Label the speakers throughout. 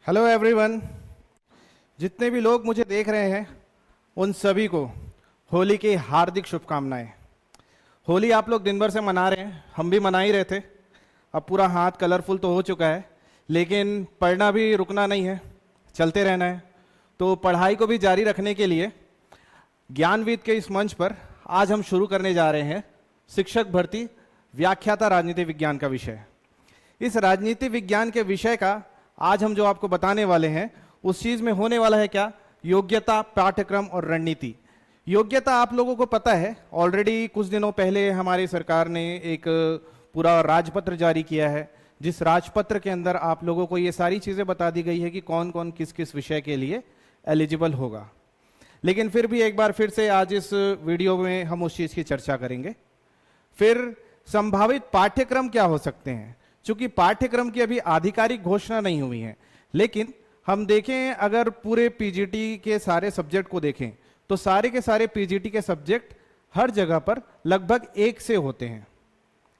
Speaker 1: Hello everyone. जितने भी लोग मुझे देख रहे हैं उन सभी को होली की हार्दिक शुभकामनाएं। होली आप लोग दिन भर से मना रहे हैं, हम भी मना ही रहे थे। अब पूरा हाथ कलरफुल तो हो चुका है, लेकिन पढ़ना भी रुकना नहीं है, चलते रहना है। तो पढ़ाई को भी जारी रखने के लिए ज्ञानवीद के इस मंच पर आज हम शुरू करने जा रहे हैं शिक्षक भर्ती व्याख्याता राजनीति विज्ञान का विषय। इस राजनीति विज्ञान के विषय का आज हम जो आपको बताने वाले हैं उस चीज में होने वाला है क्या, योग्यता, पाठ्यक्रम और रणनीति। योग्यता आप लोगों को पता है, ऑलरेडी कुछ दिनों पहले हमारी सरकार ने एक पूरा राजपत्र जारी किया है, जिस राजपत्र के अंदर आप लोगों को ये सारी चीजें बता दी गई है कि कौन कौन किस किस विषय के लिए एलिजिबल होगा। लेकिन फिर भी एक बार फिर से आज इस वीडियो में हम उस चीज की चर्चा करेंगे। फिर संभावित पाठ्यक्रम क्या हो सकते हैं, चूंकि पाठ्यक्रम की अभी आधिकारिक घोषणा नहीं हुई है, लेकिन हम देखें अगर पूरे पीजीटी के सारे सब्जेक्ट को देखें तो सारे के सारे पीजीटी के सब्जेक्ट हर जगह पर लगभग एक से होते हैं,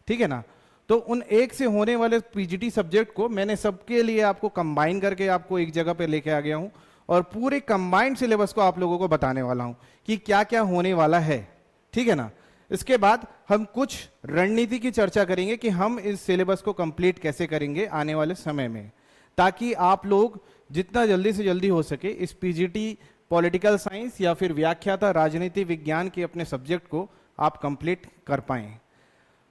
Speaker 1: ठीक है ना। तो उन एक से होने वाले पीजीटी सब्जेक्ट को मैंने सबके लिए आपको कंबाइन करके आपको एक जगह पर लेके आ गया हूं और पूरे कंबाइंड सिलेबस को आप लोगों को बताने वाला हूं कि क्या क्या होने वाला है, ठीक है ना। इसके बाद हम कुछ रणनीति की चर्चा करेंगे कि हम इस सिलेबस को कंप्लीट कैसे करेंगे आने वाले समय में, ताकि आप लोग जितना जल्दी से जल्दी हो सके इस पीजीटी पॉलिटिकल साइंस या फिर व्याख्याता राजनीति विज्ञान के अपने सब्जेक्ट को आप कंप्लीट कर पाएं।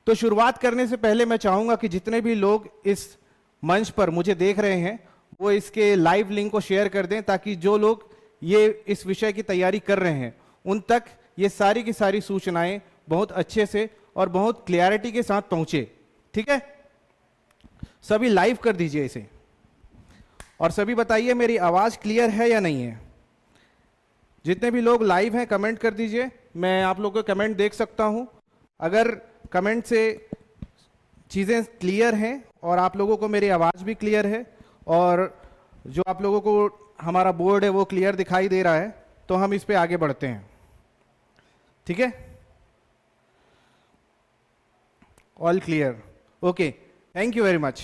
Speaker 1: तो शुरुआत करने से पहले मैं चाहूंगा कि जितने भी लोग इस मंच पर मुझे देख रहे हैं वो इसके लाइव लिंक को शेयर कर दें, ताकि जो लोग ये इस विषय की तैयारी कर रहे हैं उन तक ये सारी की सारी सूचनाएं बहुत अच्छे से और बहुत क्लियरिटी के साथ पहुंचे, ठीक है। सभी लाइव कर दीजिए इसे और सभी बताइए मेरी आवाज क्लियर है या नहीं है। जितने भी लोग लाइव हैं कमेंट कर दीजिए, मैं आप लोगों के कमेंट देख सकता हूं। अगर कमेंट से चीजें क्लियर हैं और आप लोगों को मेरी आवाज भी क्लियर है और जो आप लोगों को हमारा बोर्ड है वो क्लियर दिखाई दे रहा है, तो हम इस पे आगे बढ़ते हैं, ठीक है। All clear, okay, thank you very much.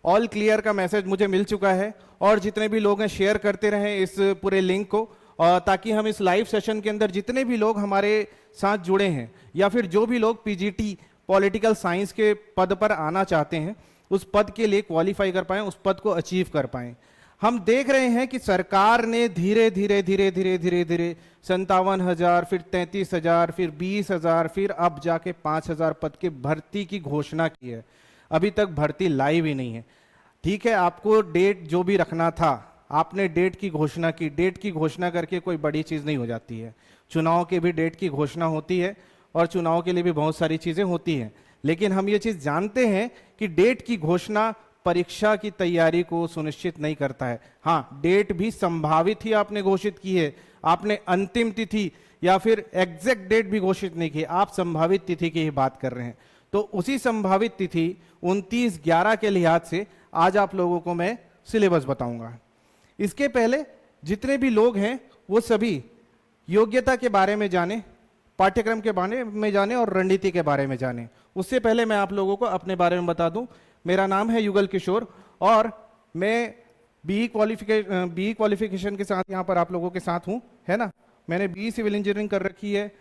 Speaker 1: All clear का मैसेज मुझे मिल चुका है और जितने भी लोग हैं शेयर करते रहें इस पूरे लिंक को, ताकि हम इस लाइव सेशन के अंदर जितने भी लोग हमारे साथ जुड़े हैं या फिर जो भी लोग पीजीटी पॉलिटिकल साइंस के पद पर आना चाहते हैं उस पद के लिए क्वालिफाई कर पाएं, उस पद को अचीव कर पाएं। हम देख रहे हैं कि सरकार ने धीरे धीरे धीरे धीरे धीरे धीरे 57,000, फिर 33,000, फिर 20,000, फिर अब जाके 5,000 पद की भर्ती की घोषणा की है। अभी तक भर्ती लाइव ही नहीं है, ठीक है। आपको डेट जो भी रखना था आपने डेट की घोषणा की, डेट की घोषणा करके कोई बड़ी चीज नहीं हो जाती है। चुनाव की भी डेट की घोषणा होती है और चुनाव के लिए भी बहुत सारी चीजें होती हैं, लेकिन हम ये चीज जानते हैं कि डेट की घोषणा परीक्षा की तैयारी को सुनिश्चित नहीं करता है। हाँ, डेट भी संभावित ही आपने घोषित की है, आपने अंतिम तिथि या फिर एग्जैक्ट डेट भी घोषित नहीं की, आप संभावित तिथि की ही बात कर रहे हैं। तो उसी संभावित तिथि 29/11 के लिहाज से आज आप लोगों को मैं सिलेबस बताऊंगा। इसके पहले जितने भी लोग हैं वो सभी योग्यता के बारे में जाने, पाठ्यक्रम के बारे में जाने और रणनीति के बारे में जाने। उससे पहले मैं आप लोगों को अपने बारे में बता दूं, मेरा नाम है युगल किशोर और मैं बीई क्वालिफिकेशन के साथ यहाँ पर आप लोगों के साथ हूँ, है ना। मैंने बीई सिविल इंजीनियरिंग कर रखी है,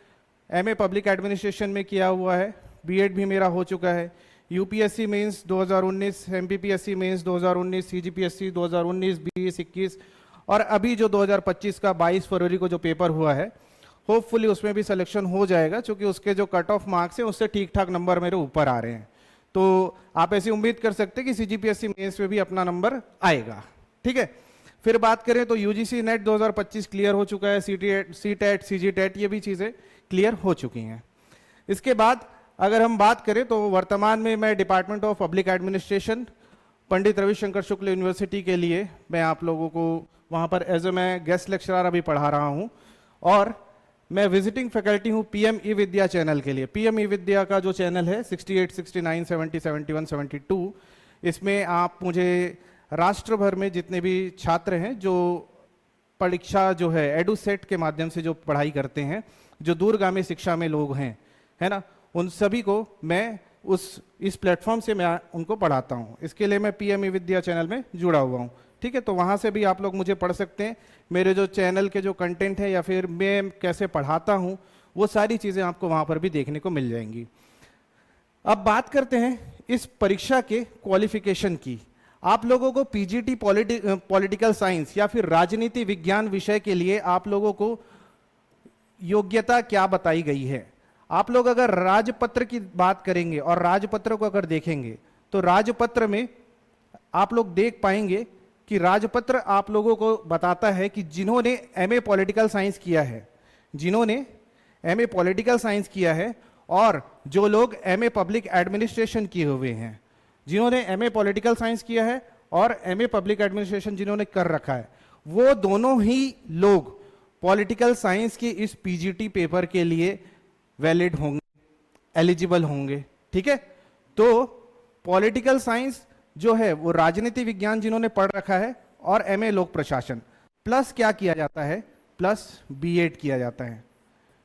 Speaker 1: एमए पब्लिक एडमिनिस्ट्रेशन में किया हुआ है, बीएड भी मेरा हो चुका है। UPSC mains 2019, MPPSC mains 2019, CGPSC 2019, BS 21 और अभी जो 2025 का 22 फरवरी को जो पेपर हुआ है, होपफुली उसमें भी सिलेक्शन हो जाएगा, क्योंकि उसके जो कट ऑफ मार्क्स हैं उससे ठीक ठाक नंबर मेरे ऊपर आ रहे हैं। तो आप ऐसी उम्मीद कर सकते हैं कि सीजीपीएससी मेंस में भी अपना नंबर आएगा, ठीक है। फिर बात करें तो यूजीसी नेट 2025 क्लियर हो चुका है, सीटेट, सीजीटेट ये भी चीज़ें क्लियर हो चुकी हैं। इसके बाद अगर हम बात करें तो वर्तमान में मैं department of public administration Pandit Ravishankar Shukla university के लिए मैं आप लोगों को वहाँ पर एज ए मैं गेस्ट लेक्चरर अभी पढ़ा रहा हूँ और मैं विजिटिंग फैकल्टी हूँ पीएम ई विद्या चैनल के लिए। पीएम ई विद्या का जो चैनल है 68, 69, 70, 71, 72, इसमें आप मुझे राष्ट्र भर में जितने भी छात्र हैं जो परीक्षा जो है एडुसेट के माध्यम से जो पढ़ाई करते हैं, जो दूरगामी शिक्षा में लोग हैं, है ना, उन सभी को मैं इस प्लेटफॉर्म से मैं उनको पढ़ाता हूँ। इसके लिए मैं पीएम ई विद्या चैनल में जुड़ा हुआ हूँ। ठीक है, तो वहाँ से भी आप लोग मुझे पढ़ सकते हैं। मेरे जो चैनल के जो कंटेंट है या फिर मैं कैसे पढ़ाता हूँ, वो सारी चीज़ें आपको वहाँ पर भी देखने को मिल जाएंगी। अब बात करते हैं इस परीक्षा के क्वालिफिकेशन की। आप लोगों को पीजीटी पॉलिटिकल साइंस या फिर राजनीति विज्ञान विषय के लिए आप लोगों को योग्यता क्या बताई गई है। आप लोग अगर राजपत्र की बात करेंगे और राजपत्र को अगर देखेंगे तो राजपत्र में आप लोग देख पाएंगे कि राजपत्र आप लोगों को बताता है कि जिन्होंने एमए पॉलिटिकल साइंस किया है, जिन्होंने एमए पॉलिटिकल साइंस किया है और जो लोग एमए पब्लिक एडमिनिस्ट्रेशन किए हुए हैं, जिन्होंने एमए पॉलिटिकल साइंस किया है और एमए पब्लिक एडमिनिस्ट्रेशन जिन्होंने कर रखा है, वो दोनों ही लोग पॉलिटिकल साइंस की इस पीजीटी पेपर के लिए वैलिड होंगे, एलिजिबल होंगे। ठीक है, तो पॉलिटिकल साइंस जो है वो राजनीति विज्ञान जिन्होंने पढ़ रखा है और एमए लोक प्रशासन प्लस क्या किया जाता है, प्लस बीएड किया जाता है।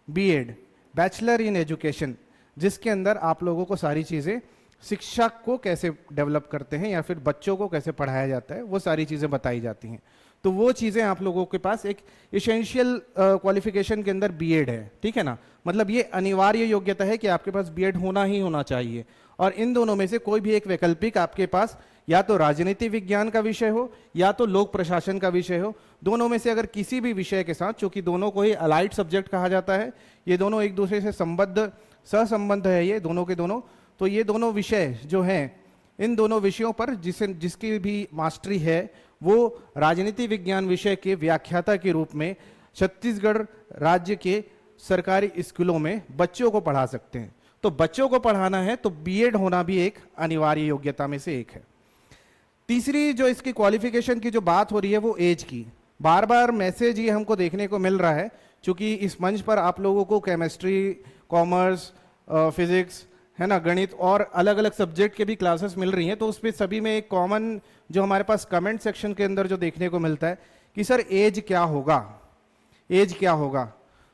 Speaker 1: बीएड बैचलर इन एजुकेशन, जिसके अंदर आप लोगों को सारी चीज़ें शिक्षा को कैसे डेवलप करते हैं या फिर बच्चों को कैसे पढ़ाया जाता है, वो सारी चीज़ें बताई जाती हैं। तो वो चीज़ें आप लोगों के पास एक इसेंशियल क्वालिफिकेशन के अंदर बीएड है। ठीक है ना, मतलब ये अनिवार्य योग्यता है कि आपके पास बीएड होना ही होना चाहिए। और इन दोनों में से कोई भी एक वैकल्पिक आपके पास या तो राजनीति विज्ञान का विषय हो या तो लोक प्रशासन का विषय हो, दोनों में से अगर किसी भी विषय के साथ, चूंकि दोनों को ही अलाइड सब्जेक्ट कहा जाता है, ये दोनों एक दूसरे से सहसंबंध है ये दोनों के दोनों, तो ये दोनों विषय जो हैं, इन दोनों विषयों पर जिसकी भी मास्टरी है वो राजनीति विज्ञान विषय के व्याख्याता के रूप में छत्तीसगढ़ राज्य के सरकारी स्कूलों में बच्चों को पढ़ा सकते हैं। तो बच्चों को पढ़ाना है तो बीएड होना भी एक अनिवार्य योग्यता में से एक है। तीसरी जो इसकी क्वालिफिकेशन की जो बात हो रही है वो एज की। बार बार मैसेज ये हमको देखने को मिल रहा है, क्योंकि इस मंच पर आप लोगों को केमिस्ट्री, कॉमर्स, फिजिक्स है ना, गणित और अलग अलग सब्जेक्ट के भी क्लासेस मिल रही हैं, तो उस पर सभी में एक कॉमन जो हमारे पास कमेंट सेक्शन के अंदर जो देखने को मिलता है कि सर एज क्या होगा, एज क्या होगा।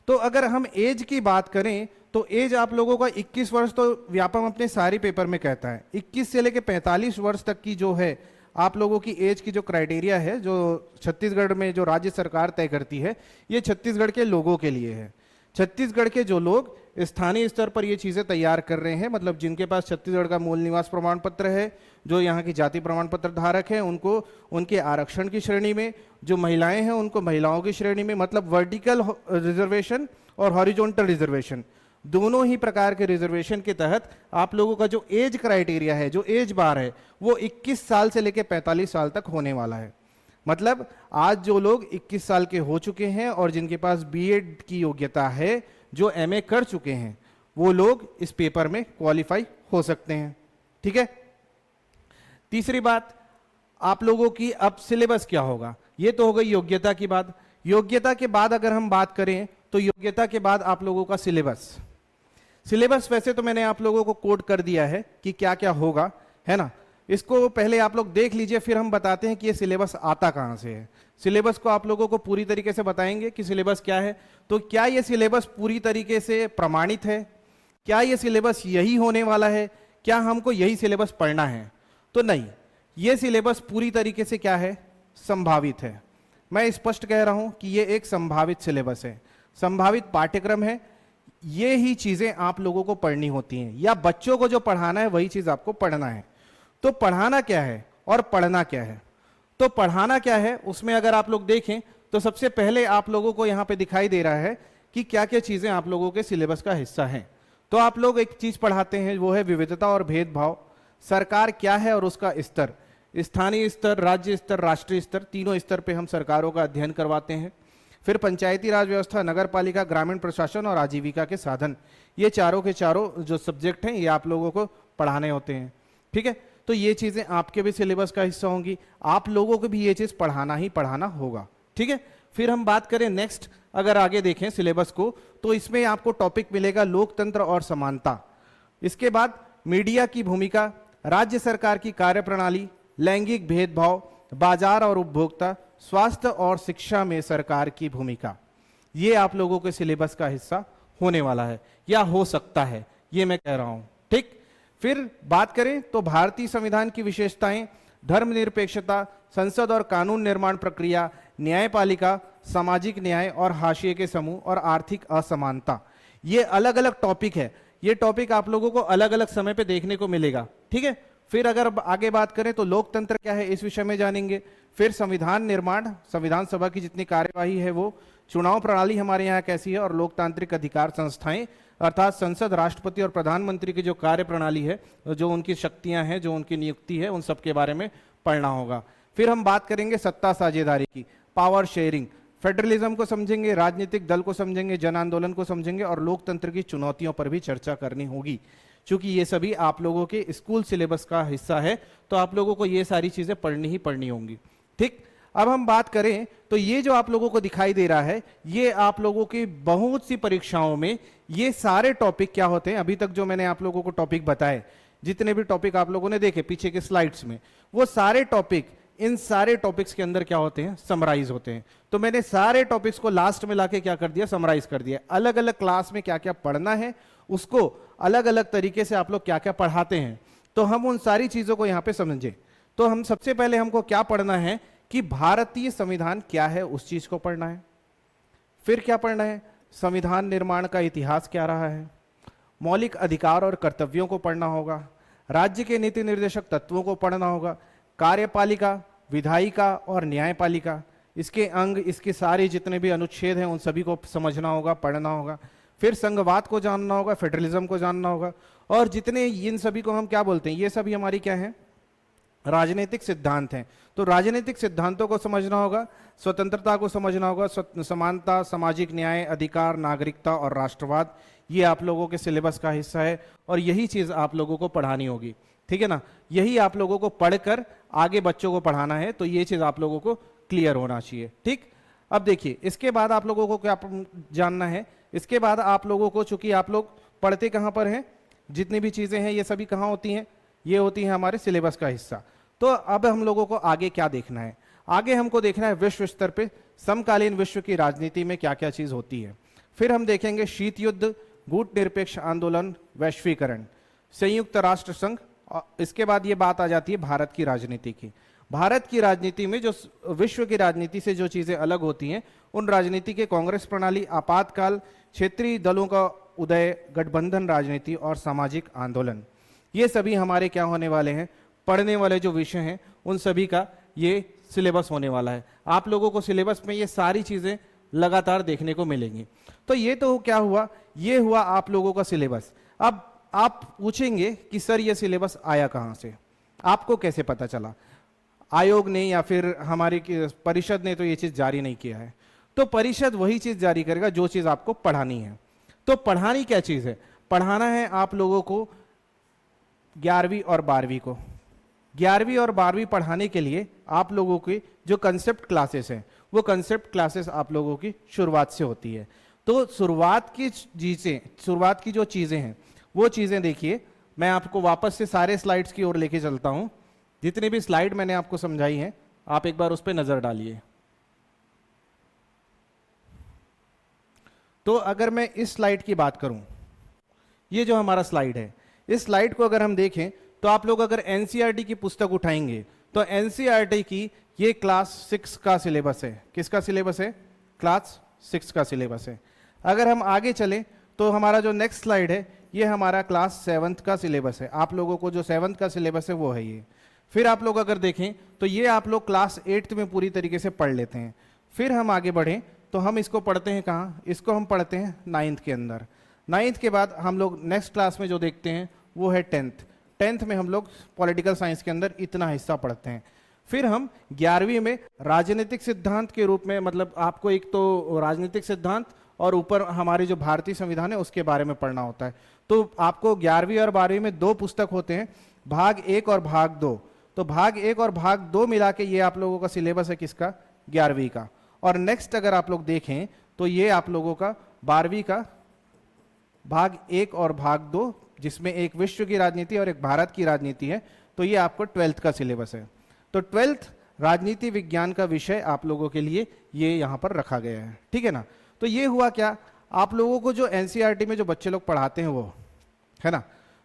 Speaker 1: तो अगर हम एज की बात करें तो एज आप लोगों का 21 वर्ष तो व्यापम अपने सारे पेपर में कहता है। 21 से लेकर 45 वर्ष तक की जो है आप लोगों की एज की जो क्राइटेरिया है, जो छत्तीसगढ़ में जो राज्य सरकार तय करती है, ये छत्तीसगढ़ के लोगों के लिए है। छत्तीसगढ़ के जो लोग स्थानीय स्तर पर ये चीज़ें तैयार कर रहे हैं, मतलब जिनके पास छत्तीसगढ़ का मूल निवास प्रमाण पत्र है, जो यहाँ की जाति प्रमाण पत्र धारक हैं, उनको उनके आरक्षण की श्रेणी में, जो महिलाएं हैं उनको महिलाओं की श्रेणी में, मतलब वर्टिकल रिजर्वेशन और हॉरिजॉन्टल रिजर्वेशन, दोनों ही प्रकार के रिजर्वेशन के तहत आप लोगों का जो एज क्राइटेरिया है, जो एज बार है, वो 21 साल से लेकर 45 साल तक होने वाला है। मतलब आज जो लोग 21 साल के हो चुके हैं और जिनके पास बीएड की योग्यता है, जो एमए कर चुके हैं, वो लोग इस पेपर में क्वालिफाई हो सकते हैं। ठीक है, तीसरी बात आप लोगों की अब सिलेबस क्या होगा, ये तो हो गई योग्यता की बात। योग्यता के बाद अगर हम बात करें तो योग्यता के बाद आप लोगों का सिलेबस। सिलेबस वैसे तो मैंने आप लोगों को कोड कर दिया है कि क्या क्या होगा, है ना। इसको पहले आप लोग देख लीजिए, फिर हम बताते हैं कि ये सिलेबस आता कहाँ से है। सिलेबस को आप लोगों को पूरी तरीके से बताएंगे कि सिलेबस क्या है। तो क्या ये सिलेबस पूरी तरीके से प्रमाणित है, क्या ये सिलेबस यही होने वाला है, क्या हमको यही सिलेबस पढ़ना है? तो नहीं, ये सिलेबस पूरी तरीके से क्या है, संभावित है। मैं स्पष्ट कह रहा हूं कि ये एक संभावित सिलेबस है, संभावित पाठ्यक्रम है। ये ही चीजें आप लोगों को पढ़नी होती हैं, या बच्चों को जो पढ़ाना है वही चीज आपको पढ़ना है। तो पढ़ाना क्या है और पढ़ना क्या है? तो पढ़ाना क्या है, उसमें अगर आप लोग देखें तो सबसे पहले आप लोगों को यहाँ पे दिखाई दे रहा है कि क्या क्या चीजें आप लोगों के सिलेबस का हिस्सा हैं। तो आप लोग एक चीज पढ़ाते हैं, वो है विविधता और भेदभाव। सरकार क्या है और उसका स्तर, स्थानीय स्तर, राज्य स्तर, राष्ट्रीय स्तर, तीनों स्तर पे हम सरकारों का अध्ययन करवाते हैं। फिर पंचायती राज व्यवस्था, नगर पालिका, ग्रामीण प्रशासन और आजीविका के साधन, ये चारों के चारों जो सब्जेक्ट हैं ये आप लोगों को पढ़ाने होते हैं। ठीक है, तो ये चीजें आपके भी सिलेबस का हिस्सा होंगी, आप लोगों को भी ये चीज पढ़ाना ही पढ़ाना होगा। ठीक है, फिर हम बात करें नेक्स्ट, अगर आगे देखें सिलेबस को, तो इसमें आपको टॉपिक मिलेगा लोकतंत्र और समानता। इसके बाद मीडिया की भूमिका, राज्य सरकार की कार्यप्रणाली, लैंगिक भेदभाव, बाजार और उपभोक्ता, स्वास्थ्य और शिक्षा में सरकार की भूमिका, ये आप लोगों के सिलेबस का हिस्सा होने वाला है या हो सकता है, ये मैं कह रहा हूं। ठीक, फिर बात करें तो भारतीय संविधान की विशेषताएं, धर्मनिरपेक्षता, संसद और कानून निर्माण प्रक्रिया, न्यायपालिका, सामाजिक न्याय और हाशिए के समूह और आर्थिक असमानता। ये अलग अलग टॉपिक है। ये टॉपिक आप लोगों को अलग अलग समय पे देखने को मिलेगा, ठीक है। फिर अगर आगे बात करें तो लोकतंत्र क्या है इस विषय में जानेंगे। फिर संविधान निर्माण, संविधान सभा की जितनी कार्यवाही है वो, चुनाव प्रणाली हमारे यहाँ कैसी है, और लोकतांत्रिक अधिकार संस्थाएं अर्थात संसद, राष्ट्रपति और प्रधानमंत्री की जो कार्य प्रणाली है, जो उनकी शक्तियां हैं, जो उनकी नियुक्ति है, उन सब के बारे में पढ़ना होगा। फिर हम बात करेंगे सत्ता साझेदारी की, पावर शेयरिंग, फेडरलिज्म को समझेंगे, राजनीतिक दल को समझेंगे, जन आंदोलन को समझेंगे और लोकतंत्र की चुनौतियों पर भी चर्चा करनी होगी। क्योंकि ये सभी आप लोगों के स्कूल सिलेबस का हिस्सा है, तो आप लोगों को ये सारी चीजें पढ़नी ही पढ़नी होंगी, ठीक। अब हम बात करें तो ये जो आप लोगों को दिखाई दे रहा है, ये आप लोगों की बहुत सी परीक्षाओं में ये सारे टॉपिक क्या होते हैं, अभी तक जो मैंने आप लोगों को टॉपिक बताए, जितने भी टॉपिक आप लोगों ने देखे पीछे के स्लाइड्स में, वो सारे टॉपिक इन सारे टॉपिक्स के अंदर क्या होते हैं, समराइज होते हैं। तो मैंने सारे टॉपिक्स को लास्ट में लाके क्या कर दिया, समराइज कर दिया। अलग अलग क्लास में क्या क्या पढ़ना है, उसको अलग अलग तरीके से आप लोग क्या क्या पढ़ाते हैं, तो हम उन सारी चीजों को यहाँ पे समझें। तो हम सबसे पहले हमको क्या पढ़ना है कि भारतीय संविधान क्या है, उस चीज को पढ़ना है। फिर क्या पढ़ना है, संविधान निर्माण का इतिहास क्या रहा है, मौलिक अधिकार और कर्तव्यों को पढ़ना होगा, राज्य के नीति निर्देशक तत्वों को पढ़ना होगा, कार्यपालिका, विधायिका और न्यायपालिका, इसके अंग, इसके सारे जितने भी अनुच्छेद हैं उन सभी को समझना होगा, पढ़ना होगा। फिर संघवाद को जानना होगा, फेडरलिज्म को जानना होगा, और जितने इन सभी को हम क्या बोलते हैं, ये सभी हमारी क्या है, राजनीतिक सिद्धांत हैं। तो राजनीतिक सिद्धांतों को समझना होगा, स्वतंत्रता को समझना होगा, समानता, सामाजिक न्याय, अधिकार, नागरिकता और राष्ट्रवाद, ये आप लोगों के सिलेबस का हिस्सा है और यही चीज आप लोगों को पढ़ानी होगी, ठीक है ना। यही आप लोगों को पढ़कर आगे बच्चों को पढ़ाना है, तो ये चीज आप लोगों को क्लियर होना चाहिए, ठीक। अब देखिए, इसके बाद आप लोगों को क्या जानना है, इसके बाद आप लोगों को, चूंकि आप लोग पढ़ते कहां पर हैं, जितनी भी चीजें हैं ये सभी कहां होती हैं, ये होती हैं हमारे सिलेबस का हिस्सा। तो अब हम लोगों को आगे क्या देखना है, आगे हमको देखना है विश्व स्तर पे समकालीन विश्व की राजनीति में क्या क्या चीज होती है। फिर हम देखेंगे शीत युद्ध, गुट निरपेक्ष आंदोलन, वैश्वीकरण, संयुक्त राष्ट्र संघ। इसके बाद ये बात आ जाती है भारत की राजनीति की। भारत की राजनीति में जो विश्व की राजनीति से जो चीजें अलग होती हैं, उन राजनीति के कांग्रेस प्रणाली, आपातकाल, क्षेत्रीय दलों का उदय, गठबंधन राजनीति और सामाजिक आंदोलन, ये सभी हमारे क्या होने वाले हैं, पढ़ने वाले जो विषय हैं, उन सभी का ये सिलेबस होने वाला है। आप लोगों को सिलेबस में ये सारी चीजें लगातार देखने को मिलेंगी। तो ये तो क्या हुआ, ये हुआ आप लोगों का सिलेबस। अब आप पूछेंगे कि सर ये सिलेबस आया कहां से, आपको कैसे पता चला, आयोग ने या फिर हमारी परिषद ने तो ये चीज जारी नहीं किया है। तो परिषद वही चीज जारी करेगा जो चीज आपको पढ़ानी है। तो पढ़ानी क्या चीज है, पढ़ाना है आप लोगों को 11वीं और 12वीं को। 11वीं और 12वीं पढ़ाने के लिए आप लोगों की जो कंसेप्ट क्लासेस हैं, वो कंसेप्ट क्लासेस आप लोगों की शुरुआत से होती है। तो शुरुआत की जो चीजें हैं वो चीजें देखिए, मैं आपको वापस से सारे स्लाइड्स की ओर लेके चलता हूं। जितनी भी स्लाइड मैंने आपको समझाई है, आप एक बार उस पर नजर डालिए। तो अगर मैं इस स्लाइड की बात करूं, ये जो हमारा स्लाइड है, इस स्लाइड को अगर हम देखें तो आप लोग अगर एनसीईआरटी की पुस्तक उठाएंगे तो एनसीईआरटी की ये क्लास 6 का सिलेबस है। किसका सिलेबस है, क्लास 6 का सिलेबस है। अगर हम आगे चलें तो हमारा जो नेक्स्ट स्लाइड है, ये हमारा क्लास 7th का सिलेबस है। आप लोगों को जो 7th का सिलेबस है वो है ये। फिर आप लोग अगर देखें तो ये आप लोग क्लास 8th में पूरी तरीके से पढ़ लेते हैं। फिर हम आगे बढ़ें तो हम इसको पढ़ते हैं कहाँ, इसको हम पढ़ते हैं 9th के अंदर। 9th के बाद हम लोग नेक्स्ट क्लास में जो देखते हैं वो है 10th में हम लोग पॉलिटिकल साइंस के अंदर इतना हिस्सा पढ़ते हैं। फिर हम 11वीं में राजनीतिक सिद्धांत के रूप में, मतलब आपको एक तो राजनीतिक सिद्धांत और ऊपर हमारी जो भारतीय संविधान है उसके बारे में पढ़ना होता है। तो आपको 11वीं और 12वीं में 2 पुस्तक होते हैं, भाग 1 और भाग 2। तो भाग 1 और भाग 2 मिला के ये आप लोगों का सिलेबस है किसका, 11वीं का। और नेक्स्ट अगर आप लोग देखें तो ये आप लोगों का 12वीं का भाग 1 और भाग 2, जिसमें एक विश्व की राजनीति और एक भारत की राजनीति है। तो ये आपको 12th का सिलेबस है। तो 12th राजनीति विज्ञान का विषय आप लोगों के लिए ये यहाँ पर रखा गया है, ठीक है ना। तो ये हुआ क्या, आप लोगों को जो एनसीईआरटी में जो बच्चे लोग पढ़ाते हैं वो है ना,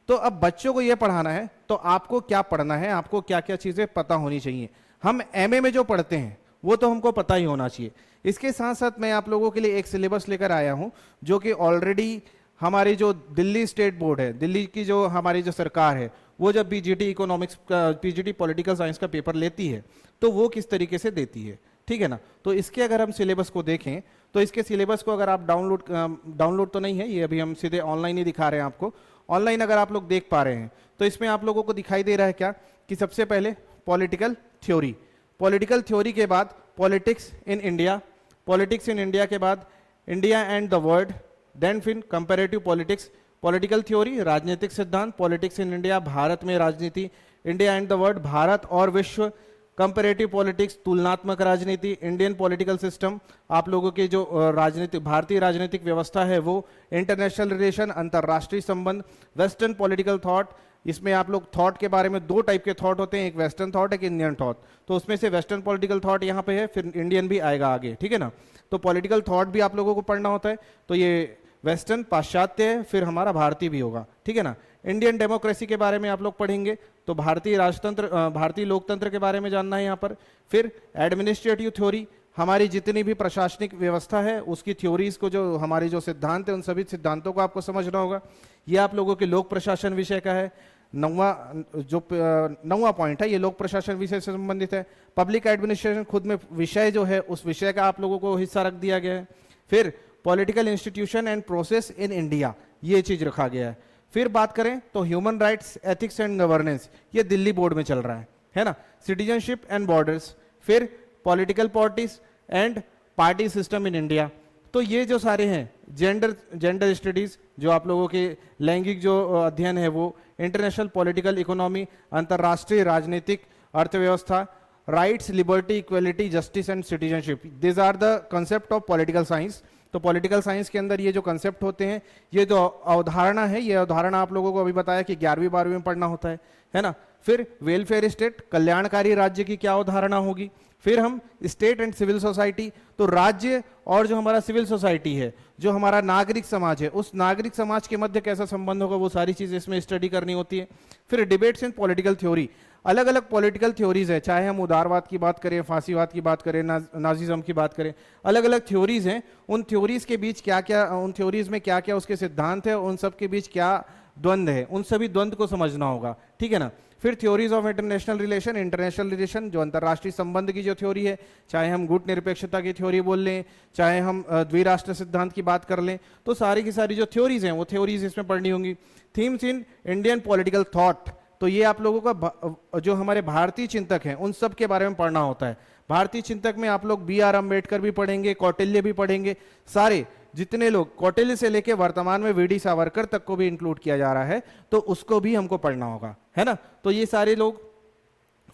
Speaker 1: तो अब बच्चों को ये पढ़ाना है तो आपको क्या पढ़ना है, आपको क्या क्या चीजें पता होनी चाहिए। हम एमए में जो पढ़ते हैं वो तो हमको पता ही होना चाहिए। इसके साथ साथ मैं आप लोगों के लिए एक सिलेबस लेकर आया हूं जो कि ऑलरेडी हमारी जो दिल्ली स्टेट बोर्ड है, दिल्ली की जो हमारी जो सरकार है, वो जब पीजीटी इकोनॉमिक्स का, पीजीटी पॉलिटिकल साइंस का पेपर लेती है तो वो किस तरीके से देती है, ठीक है ना। तो इसके अगर हम सिलेबस को देखें तो इसके सिलेबस को अगर आप डाउनलोड तो नहीं है, ये अभी हम सीधे ऑनलाइन ही दिखा रहे हैं आपको। ऑनलाइन अगर आप लोग देख पा रहे हैं तो इसमें आप लोगों को दिखाई दे रहा है क्या कि सबसे पहले पॉलिटिकल थ्योरी, पॉलिटिकल थ्योरी के बाद politics in India, politics in India के बाद India and the world, then फिर कंपैरेटिव पॉलिटिक्स, पॉलिटिकल थ्योरी राजनीतिक सिद्धांत, पॉलिटिक्स इन इंडिया भारत में राजनीति, इंडिया एंड द वर्ल्ड भारत और विश्व, कंपैरेटिव पॉलिटिक्स तुलनात्मक राजनीति, इंडियन पॉलिटिकल सिस्टम आप लोगों के जो राजनीतिक भारतीय राजनीतिक व्यवस्था है वो, इंटरनेशनल रिलेशन अंतरराष्ट्रीय संबंध, वेस्टर्न पॉलिटिकल थॉट, इसमें आप लोग थॉट के बारे में दो टाइप के थॉट होते हैं, एक वेस्टर्न थॉट एक इंडियन थॉट, तो उसमें से वेस्टर्न पॉलिटिकल थॉट यहाँ पे है, फिर इंडियन भी आएगा आगे, ठीक है ना। तो पॉलिटिकल थॉट भी आप लोगों को पढ़ना होता है, तो ये वेस्टर्न पाश्चात्य है, फिर हमारा भारतीय भी होगा, ठीक है ना। इंडियन डेमोक्रेसी के बारे में आप लोग पढ़ेंगे, तो भारतीय राजतंत्र भारतीय लोकतंत्र के बारे में जानना है यहाँ पर। फिर एडमिनिस्ट्रेटिव थ्योरी, हमारी जितनी भी प्रशासनिक व्यवस्था है उसकी थ्योरीज को, जो हमारे जो सिद्धांत है उन सभी सिद्धांतों को आपको समझना होगा। ये आप लोगों के लोक प्रशासन विषय का है, नौवां पॉइंट है, ये लोक प्रशासन विषय से संबंधित है। पब्लिक एडमिनिस्ट्रेशन खुद में विषय जो है उस विषय का आप लोगों को हिस्सा रख दिया गया है। फिर political institution and process in India, ये चीज रखा गया है। फिर बात करें तो human rights, ethics and governance, ये दिल्ली बोर्ड में चल रहा है ना। सिटीजनशिप एंड बॉर्डर्स, फिर political parties and party system in India, तो ये जो सारे हैं, जेंडर स्टडीज जो आप लोगों के लैंगिक जो अध्ययन है वो, इंटरनेशनल पॉलिटिकल इकोनॉमी अंतरराष्ट्रीय राजनीतिक अर्थव्यवस्था, rights liberty equality justice and citizenship, this are the concept of political science. तो पॉलिटिकल साइंस के अंदर ये जो कंसेप्ट होते हैं, ये जो अवधारणा है, ये अवधारणा आप लोगों को अभी बताया कि 11वीं 12वीं में पढ़ना होता है ना। फिर वेलफेयर स्टेट, कल्याणकारी राज्य की क्या अवधारणा होगी। फिर हम स्टेट एंड सिविल सोसाइटी, तो राज्य और जो हमारा सिविल सोसाइटी है, जो हमारा नागरिक समाज है, उस नागरिक समाज के मध्य कैसा संबंध होगा, वो सारी चीजें इसमें स्टडी करनी होती है। फिर डिबेट्स इन पॉलिटिकल थ्योरी, अलग अलग पॉलिटिकल थ्योरीज है, चाहे हम उदारवाद की बात करें, फांसीवाद की बात करें, नाजिज्म की बात करें, अलग अलग थ्योरीज हैं। उन थ्योरीज के बीच क्या क्या, उन थ्योरीज में क्या क्या उसके सिद्धांत है, उन सब के बीच क्या द्वंद्व है, उन सभी द्वंद्व को समझना होगा, ठीक है ना। फिर theories of international relation, international relation जो अंतरराष्ट्रीय संबंध की जो थ्योरी है, चाहे हम गुट निरपेक्षता की थ्योरी बोल लें, चाहे हम द्विराष्ट्र सिद्धांत की बात कर लें, तो सारी की सारी जो थ्योरीज हैं वो थ्योरीज इसमें पढ़नी होंगी। Themes in Indian political thought, तो ये आप लोगों का जो हमारे भारतीय चिंतक हैं उन सब के बारे में पढ़ना होता है। भारतीय चिंतक में आप लोग BR अम्बेडकर भी पढ़ेंगे, कौटिल्य भी पढ़ेंगे, सारे जितने लोग, कौटिल्य से लेके वर्तमान में VD सावरकर तक को भी इंक्लूड किया जा रहा है, तो उसको भी हमको पढ़ना होगा, है ना। तो ये सारे लोग।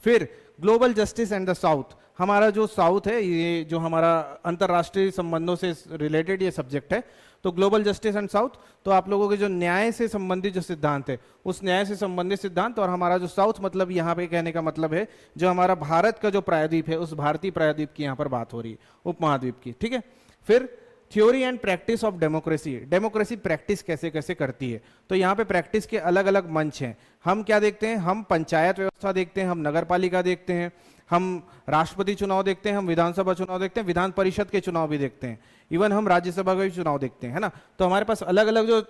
Speaker 1: फिर global justice and the south, हमारा जो साउथ है, ये जो हमारा अंतरराष्ट्रीय संबंधों से रिलेटेड ये सब्जेक्ट है, तो ग्लोबल जस्टिस एंड साउथ, तो आप लोगों के जो न्याय से संबंधित जो सिद्धांत है, उस न्याय से संबंधित सिद्धांत, और हमारा जो साउथ मतलब यहाँ पे कहने का मतलब है जो हमारा भारत का जो प्रायद्वीप है, उस भारतीय प्रायद्वीप की यहाँ पर बात हो रही है, उपमहाद्वीप की, ठीक है। फिर theory and practice of democracy, democracy practice कैसे कैसे करती है, तो यहाँ पे प्रैक्टिस के अलग अलग मंच हैं। हम क्या देखते हैं, हम पंचायत व्यवस्था देखते हैं, हम नगर पालिका देखते हैं, हम राष्ट्रपति चुनाव देखते हैं, हम विधानसभा चुनाव देखते हैं, विधान परिषद के चुनाव भी देखते हैं, इवन हम राज्यसभा का भी चुनाव देखते हैं, है ना। तो हमारे पास अलग अलग जो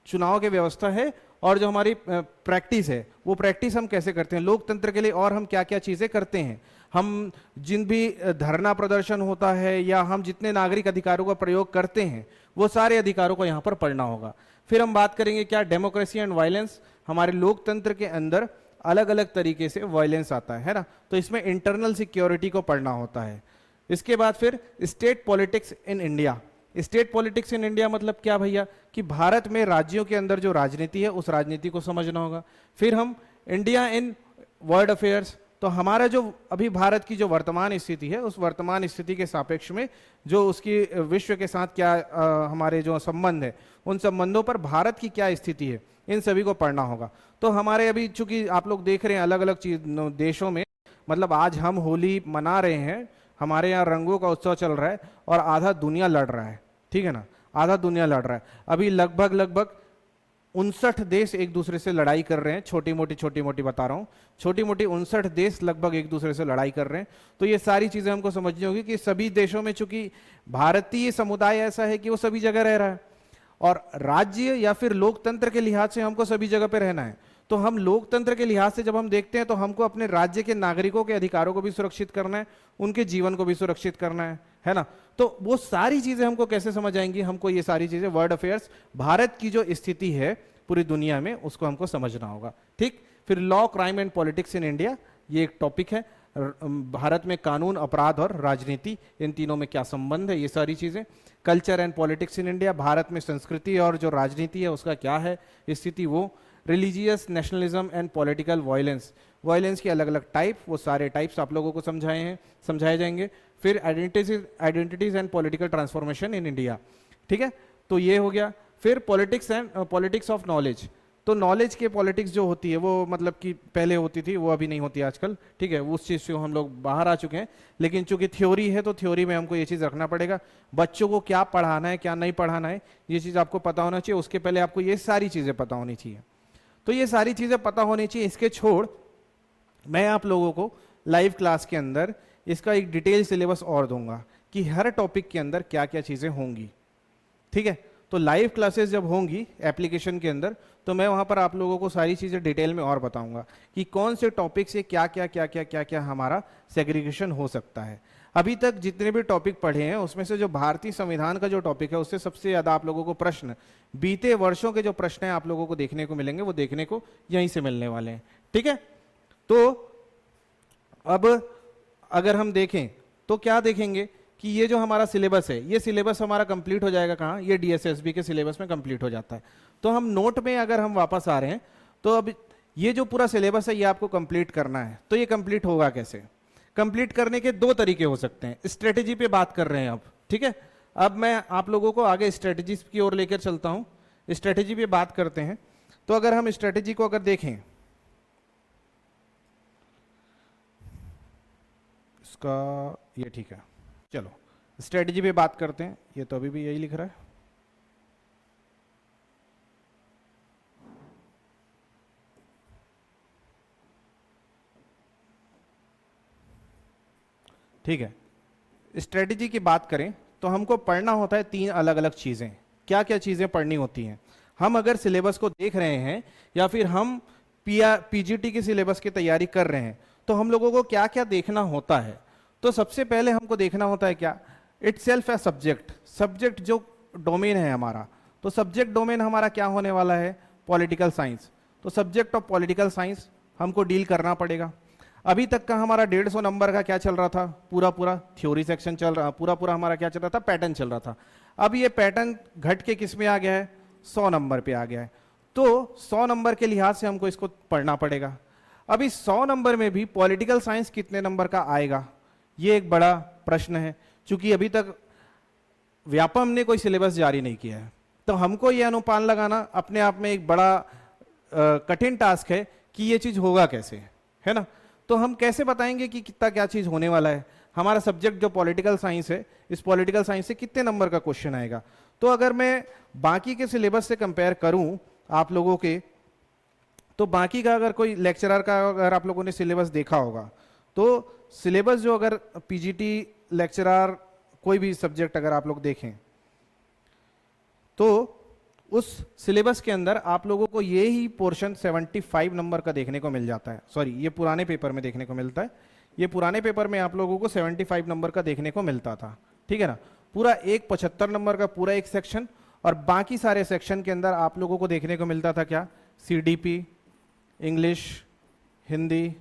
Speaker 1: चुनाव की व्यवस्था है और जो हमारी प्रैक्टिस है, वो प्रैक्टिस हम कैसे करते हैं लोकतंत्र के लिए, और हम क्या क्या चीजें करते हैं। हम जिन भी धरना प्रदर्शन होता है या हम जितने नागरिक अधिकारों का प्रयोग करते हैं, वो सारे अधिकारों को यहाँ पर पढ़ना होगा। फिर हम बात करेंगे क्या डेमोक्रेसी एंड वायलेंस, हमारे लोकतंत्र के अंदर अलग अलग तरीके से वायलेंस आता है ना, तो इसमें इंटरनल सिक्योरिटी को पढ़ना होता है। इसके बाद फिर state politics in India, state politics in India मतलब क्या भैया, कि भारत में राज्यों के अंदर जो राजनीति है उस राजनीति को समझना होगा। फिर हम इंडिया इन वर्ल्ड अफेयर्स, तो हमारा जो अभी भारत की जो वर्तमान स्थिति है, उस वर्तमान स्थिति के सापेक्ष में जो उसकी विश्व के साथ क्या हमारे जो संबंध है, उन संबंधों पर भारत की क्या स्थिति है, इन सभी को पढ़ना होगा। तो हमारे अभी चूंकि आप लोग देख रहे हैं अलग अलग चीज देशों में, मतलब आज हम होली मना रहे हैं, हमारे यहाँ रंगों का उत्सव चल रहा है और आधा दुनिया लड़ रहा है, ठीक है ना, आधा दुनिया लड़ रहा है। अभी लगभग 59 देश एक दूसरे से लड़ाई कर रहे हैं, छोटी मोटी बता रहा हूं, छोटी मोटी 59 देश लगभग एक दूसरे से लड़ाई कर रहे हैं। तो ये सारी चीजें हमको समझनी होगी कि सभी देशों में, चूंकि भारतीय समुदाय ऐसा है कि वो सभी जगह रह रहा है, और राज्य या फिर लोकतंत्र के लिहाज से हमको सभी जगह पे रहना है। तो हम लोकतंत्र के लिहाज से जब हम देखते हैं तो हमको अपने राज्य के नागरिकों के अधिकारों को भी सुरक्षित करना है, उनके जीवन को भी सुरक्षित करना है ना। तो वो सारी चीजें हमको कैसे समझ आएंगी, हमको ये सारी चीजें, वर्ल्ड अफेयर्स, भारत की जो स्थिति है पूरी दुनिया में, उसको हमको समझना होगा। ठीक, फिर law, crime and politics in India, ये एक टॉपिक है। भारत में कानून, अपराध और राजनीति, इन तीनों में क्या संबंध है, ये सारी चीजें। Culture and politics in India, भारत में संस्कृति और जो राजनीति है उसका क्या है स्थिति, वो। Religious nationalism and political violence, violence के अलग अलग टाइप, वो सारे टाइप्स आप लोगों को समझाए जाएंगे। फिर identities and political transformation in India, ठीक है, तो ये हो गया। फिर पॉलिटिक्स ऑफ नॉलेज, तो नॉलेज के पॉलिटिक्स जो होती है वो मतलब कि पहले होती थी, वो अभी नहीं होती आजकल, ठीक है, उस चीज़ से हम लोग बाहर आ चुके हैं। लेकिन चूंकि थ्योरी है तो थ्योरी में हमको ये चीज़ रखना पड़ेगा, बच्चों को क्या पढ़ाना है क्या नहीं पढ़ाना है ये चीज़ आपको पता होना चाहिए। उसके पहले आपको ये सारी चीज़ें पता होनी चाहिए। तो ये सारी चीज़ें पता होनी चाहिए। इसके छोड़ मैं आप लोगों को लाइव क्लास के अंदर इसका एक डिटेल सिलेबस और दूंगा कि हर टॉपिक के अंदर क्या क्या चीज़ें होंगी, ठीक है। तो लाइव क्लासेस जब होंगी एप्लीकेशन के अंदर, तो मैं वहां पर आप लोगों को सारी चीज़ें डिटेल में और बताऊंगा कि कौन से टॉपिक से क्या हमारा सेग्रीगेशन हो सकता है। अभी तक जितने भी टॉपिक पढ़े हैं उसमें से जो भारतीय संविधान का जो टॉपिक है उससे सबसे ज़्यादा आप लोगों को प्रश्न, बीते वर्षों के जो प्रश्न हैं आप लोगों को देखने को मिलेंगे, वो देखने को यहीं से मिलने वाले हैं, ठीक है। तो अब अगर हम देखें तो क्या देखेंगे कि ये जो हमारा सिलेबस है, ये सिलेबस हमारा कंप्लीट हो जाएगा कहाँ, ये डीएसएसबी के सिलेबस में कंप्लीट हो जाता है। तो हम नोट में अगर हम वापस आ रहे हैं तो अब ये जो पूरा सिलेबस है ये आपको कंप्लीट करना है। तो ये कंप्लीट होगा कैसे, कंप्लीट करने के दो तरीके हो सकते हैं। स्ट्रेटेजी पे बात कर रहे हैं अब, ठीक है। अब मैं आप लोगों को आगे स्ट्रेटेजी की ओर लेकर चलता हूं, स्ट्रेटेजी पे बात करते हैं। तो अगर हम स्ट्रेटेजी को अगर देखें, इसका ये ठीक है, चलो स्ट्रेटेजी पे बात करते हैं। ये तो अभी भी यही लिख रहा है, ठीक है। स्ट्रेटेजी की बात करें तो हमको पढ़ना होता है तीन अलग अलग चीजें। क्या क्या चीजें पढ़नी होती हैं, हम अगर सिलेबस को देख रहे हैं या फिर हम पीजीटी की सिलेबस की तैयारी कर रहे हैं तो हम लोगों को क्या क्या देखना होता है। तो सबसे पहले हमको देखना होता है क्या, इट सेल्फ है सब्जेक्ट, सब्जेक्ट जो डोमेन है हमारा। तो सब्जेक्ट डोमेन हमारा क्या होने वाला है, पॉलिटिकल साइंस। तो सब्जेक्ट ऑफ पॉलिटिकल साइंस हमको डील करना पड़ेगा। अभी तक का हमारा 150 नंबर का क्या चल रहा था, पूरा पूरा थ्योरी सेक्शन चल रहा, पूरा पूरा हमारा क्या चल रहा था, पैटर्न चल रहा था। अब ये पैटर्न घट के किस में आ गया है, 100 नंबर पे आ गया है। तो 100 नंबर के लिहाज से हमको इसको पढ़ना पड़ेगा। अभी 100 नंबर में भी पॉलिटिकल साइंस कितने नंबर का आएगा, ये एक बड़ा प्रश्न है। चूंकि अभी तक व्यापम ने कोई सिलेबस जारी नहीं किया है, तो हमको ये अनुमान लगाना अपने आप में एक बड़ा कठिन टास्क है कि ये चीज होगा कैसे, है ना। तो हम कैसे बताएंगे कि कितना क्या चीज होने वाला है। हमारा सब्जेक्ट जो पॉलिटिकल साइंस है, इस पॉलिटिकल साइंस से कितने नंबर का क्वेश्चन आएगा। तो अगर मैं बाकी के सिलेबस से कंपेयर करूं आप लोगों के, तो बाकी का अगर कोई लेक्चरर का अगर आप लोगों ने सिलेबस देखा होगा तो सिलेबस जो अगर पीजीटी लेक्चरर कोई भी सब्जेक्ट अगर आप लोग देखें तो उस सिलेबस के अंदर आप लोगों को ये ही पोर्शन 75 नंबर का देखने को मिल जाता है। सॉरी, ये पुराने पेपर में देखने को मिलता है। ये पुराने पेपर में आप लोगों को 75 नंबर का देखने को मिलता था, ठीक है ना। पूरा एक 75 नंबर का पूरा एक सेक्शन, और बाकी सारे सेक्शन के अंदर आप लोगों को देखने को मिलता था क्या, सीडीपी, इंग्लिश, हिंदी,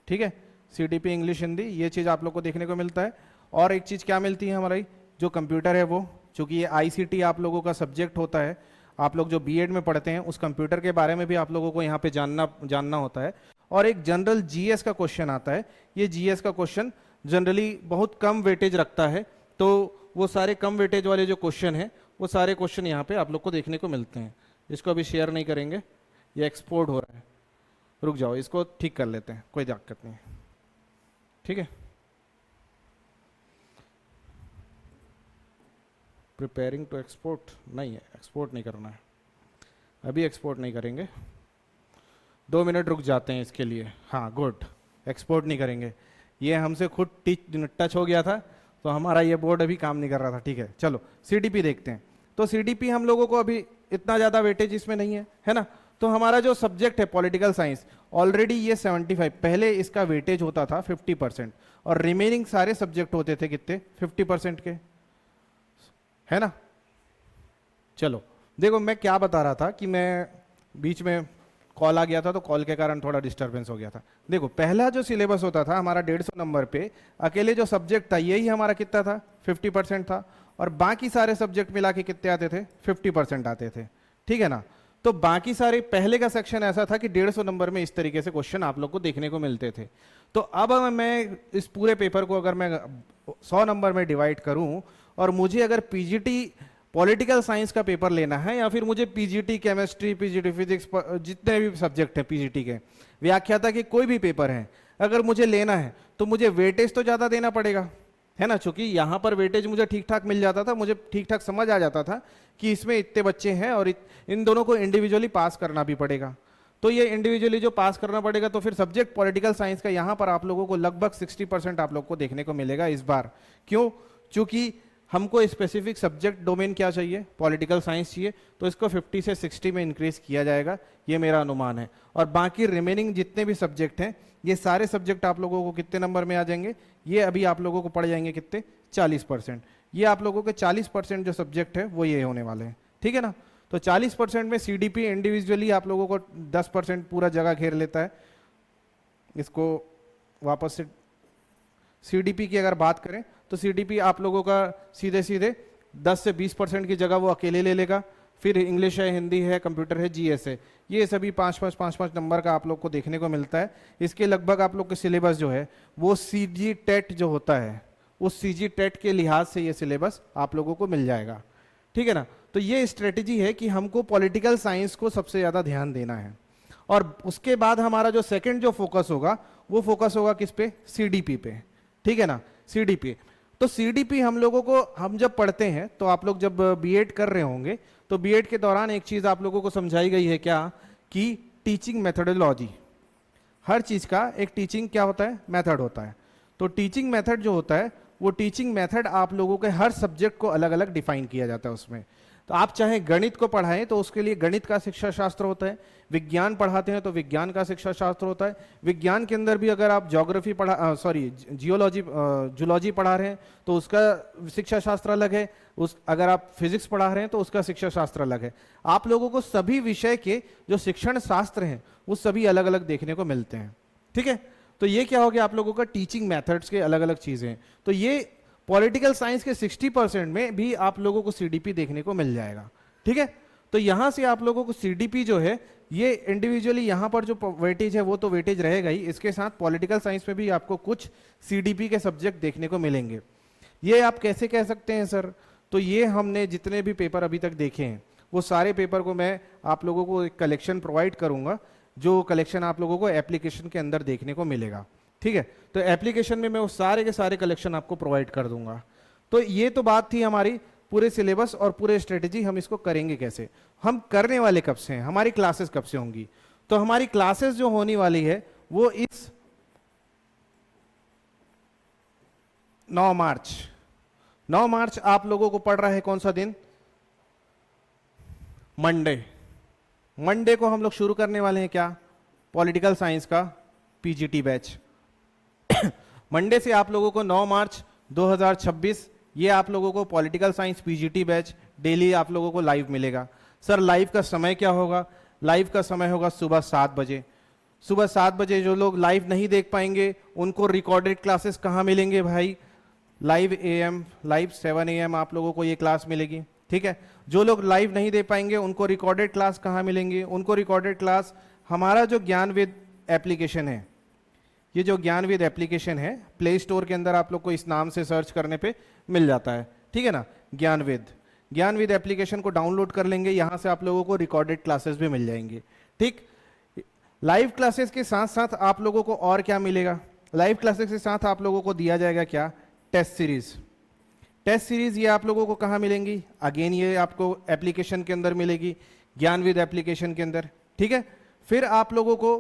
Speaker 1: ठीक है, सीडीपी, इंग्लिश, हिंदी, ये चीज़ आप लोग को देखने को मिलता है। और एक चीज़ क्या मिलती है हमारी, जो कंप्यूटर है वो, चूँकि ये आईसीटी आप लोगों का सब्जेक्ट होता है, आप लोग जो बीएड में पढ़ते हैं उस कंप्यूटर के बारे में भी आप लोगों को यहाँ पे जानना होता है। और एक जनरल जीएस का क्वेश्चन आता है। ये जीएस का क्वेश्चन जनरली बहुत कम वेटेज रखता है, तो वो सारे कम वेटेज वाले जो क्वेश्चन हैं वो सारे क्वेश्चन यहाँ पे आप लोग को देखने को मिलते हैं। इसको अभी शेयर नहीं करेंगे, ये एक्सपोर्ट हो रहा है, रुक जाओ, इसको ठीक कर लेते हैं, कोई दिक्कत नहीं, ठीक है। प्रिपेयरिंग टू एक्सपोर्ट नहीं है, एक्सपोर्ट नहीं करना है। अभी एक्सपोर्ट नहीं करेंगे, 2 मिनट रुक जाते हैं इसके लिए। हाँ गुड, एक्सपोर्ट नहीं करेंगे, ये हमसे खुद टच हो गया था, तो हमारा ये बोर्ड अभी काम नहीं कर रहा था। ठीक है, चलो सीडीपी देखते हैं। तो सीडीपी हम लोगों को अभी इतना ज़्यादा वेटेज इसमें नहीं है ना। तो हमारा जो सब्जेक्ट है पॉलिटिकल साइंस, ऑलरेडी ये 75, पहले इसका वेटेज होता था 50%, और रिमेनिंग सारे सब्जेक्ट होते थे कितने, 50% के, है ना। चलो देखो, मैं क्या बता रहा था कि मैं बीच में कॉल आ गया था, तो कॉल के कारण थोड़ा डिस्टरबेंस हो गया था। देखो, पहला जो सिलेबस होता था हमारा 150 नंबर पे, अकेले जो सब्जेक्ट था यही हमारा कितना था, 50% था, और बाकी सारे सब्जेक्ट मिला के कितने आते थे, 50% आते थे। ठीक है ना। तो बाकी सारे, पहले का सेक्शन ऐसा था कि 150 नंबर में इस तरीके से क्वेश्चन आप लोग को देखने को मिलते थे। तो अब मैं इस पूरे पेपर को अगर मैं 100 नंबर में डिवाइड करूं, और मुझे अगर पीजीटी पॉलिटिकल साइंस का पेपर लेना है, या फिर मुझे पीजीटी केमिस्ट्री, पीजीटी फिजिक्स, जितने भी सब्जेक्ट हैं पीजीटी के, व्याख्याता के कोई भी पेपर हैं, अगर मुझे लेना है तो मुझे वेटेज तो ज़्यादा देना पड़ेगा, है ना। चूंकि यहाँ पर वेटेज मुझे ठीक ठाक मिल जाता था, मुझे ठीक ठाक समझ आ जाता था कि इसमें इतने बच्चे हैं, और इन दोनों को इंडिविजुअली पास करना भी पड़ेगा। तो ये इंडिविजुअली जो पास करना पड़ेगा, तो फिर सब्जेक्ट पॉलिटिकल साइंस का यहाँ पर आप लोगों को लगभग 60% आप लोग को देखने को मिलेगा इस बार। क्यों? चूंकि हमको स्पेसिफिक सब्जेक्ट डोमेन क्या चाहिए, पॉलिटिकल साइंस चाहिए, तो इसको 50 से 60 में इंक्रीज किया जाएगा, ये मेरा अनुमान है। और बाकी रिमेनिंग जितने भी सब्जेक्ट हैं, ये सारे सब्जेक्ट आप लोगों को कितने नंबर में आ जाएंगे, ये अभी आप लोगों को पड़ जाएंगे कितने, 40%। ये आप लोगों के 40% जो सब्जेक्ट है वो ये होने वाले हैं। ठीक है ना। तो 40% में सीडीपी इंडिविजुअली आप लोगों को 10% पूरा जगह घेर लेता है। इसको वापस से सीडीपी की अगर बात करें, तो सीडीपी आप लोगों का सीधे सीधे 10 से 20% की जगह वो अकेले ले लेगा। फिर इंग्लिश है, हिंदी है, कंप्यूटर है, जीएस है, ये सभी 5-5 नंबर का आप लोग को देखने को मिलता है। इसके लगभग आप लोग के सिलेबस जो है वो सीजी टेट जो होता है, उस सीजी टेट के लिहाज से ये सिलेबस आप लोगों को मिल जाएगा। ठीक है ना। तो ये स्ट्रेटेजी है कि हमको पॉलिटिकल साइंस को सबसे ज़्यादा ध्यान देना है। और उसके बाद हमारा जो सेकेंड जो फोकस होगा, वो फोकस होगा किस पे, सीडीपी पे। ठीक है ना, सीडीपी। तो सीडीपी हम लोगों को, हम जब पढ़ते हैं, तो आप लोग जब बीएड कर रहे होंगे, तो बीएड के दौरान एक चीज़ आप लोगों को समझाई गई है क्या, कि टीचिंग मेथडोलॉजी, हर चीज़ का एक टीचिंग क्या होता है, मेथड होता है। तो टीचिंग मेथड जो होता है, वो टीचिंग मेथड आप लोगों के हर सब्जेक्ट को अलग अलग डिफाइन किया जाता है उसमें। तो आप चाहे गणित को पढ़ाएं तो उसके लिए गणित का शिक्षा शास्त्र होता है, विज्ञान पढ़ाते हैं तो विज्ञान का शिक्षा शास्त्र होता है, विज्ञान के अंदर भी अगर आप ज्योग्राफी जूलॉजी पढ़ा रहे हैं तो उसका शिक्षा शास्त्र अलग है, अगर आप फिजिक्स पढ़ा रहे हैं तो उसका शिक्षा शास्त्र अलग है। आप लोगों को सभी विषय के जो शिक्षण शास्त्र हैं वो सभी अलग अलग देखने को मिलते हैं। ठीक है। तो ये क्या हो गया, आप लोगों का टीचिंग मेथड्स के अलग अलग चीजें। तो ये पॉलिटिकल साइंस के 60% में भी आप लोगों को सीडीपी देखने को मिल जाएगा। ठीक है। तो यहां से आप लोगों को सीडीपी जो है, ये इंडिविजुअली यहां पर जो वेटेज है वो तो वेटेज रहेगा ही, इसके साथ पॉलिटिकल साइंस में भी आपको कुछ सीडीपी के सब्जेक्ट देखने को मिलेंगे। ये आप कैसे कह सकते हैं सर, तो ये हमने जितने भी पेपर अभी तक देखे हैं, वो सारे पेपर को मैं आप लोगों को एक कलेक्शन प्रोवाइड करूंगा, जो कलेक्शन आप लोगों को एप्लीकेशन के अंदर देखने को मिलेगा। ठीक है। तो एप्लीकेशन में मैं वो सारे के सारे कलेक्शन आपको प्रोवाइड कर दूंगा। तो ये तो बात थी हमारी पूरे सिलेबस और पूरे स्ट्रेटेजी, हम इसको करेंगे कैसे, हम करने वाले कब से हैं, हमारी क्लासेस कब से होंगी। तो हमारी क्लासेस जो होने वाली है वो इस 9 मार्च आप लोगों को पड़ रहा है कौन सा दिन, मंडे को हम लोग शुरू करने वाले हैं क्या, पॉलिटिकल साइंस का पीजीटी बैच। मंडे से आप लोगों को 9 मार्च 2026 ये आप लोगों को political science PGT batch daily आप लोगों को लाइव मिलेगा। सर लाइव का समय क्या होगा, लाइव का समय होगा सुबह 7 बजे। सुबह 7 बजे जो लोग लाइव नहीं देख पाएंगे उनको रिकॉर्डेड क्लासेस कहाँ मिलेंगे भाई, लाइव AM, लाइव 7 AM आप लोगों को ये क्लास मिलेगी। ठीक है। जो लोग लाइव नहीं दे पाएंगे उनको रिकॉर्डेड क्लास कहाँ मिलेंगी, उनको रिकॉर्डेड क्लास हमारा जो ज्ञानविद एप्लीकेशन है, ये जो ज्ञानविद एप्लीकेशन है प्ले स्टोर के अंदर आप लोग को इस नाम से सर्च करने पे मिल जाता है। ठीक है ना, ज्ञानविद एप्लीकेशन को डाउनलोड कर लेंगे, यहाँ से आप लोगों को रिकॉर्डेड क्लासेस भी मिल जाएंगी। ठीक। लाइव क्लासेस के साथ साथ आप लोगों को और क्या मिलेगा, लाइव क्लासेस के साथ आप लोगों को दिया जाएगा क्या, टेस्ट सीरीज। ये आप लोगों को कहाँ मिलेंगी, अगेन ये आपको एप्लीकेशन के अंदर मिलेगी, ज्ञानविद एप्लीकेशन के अंदर, ठीक है। फिर आप लोगों को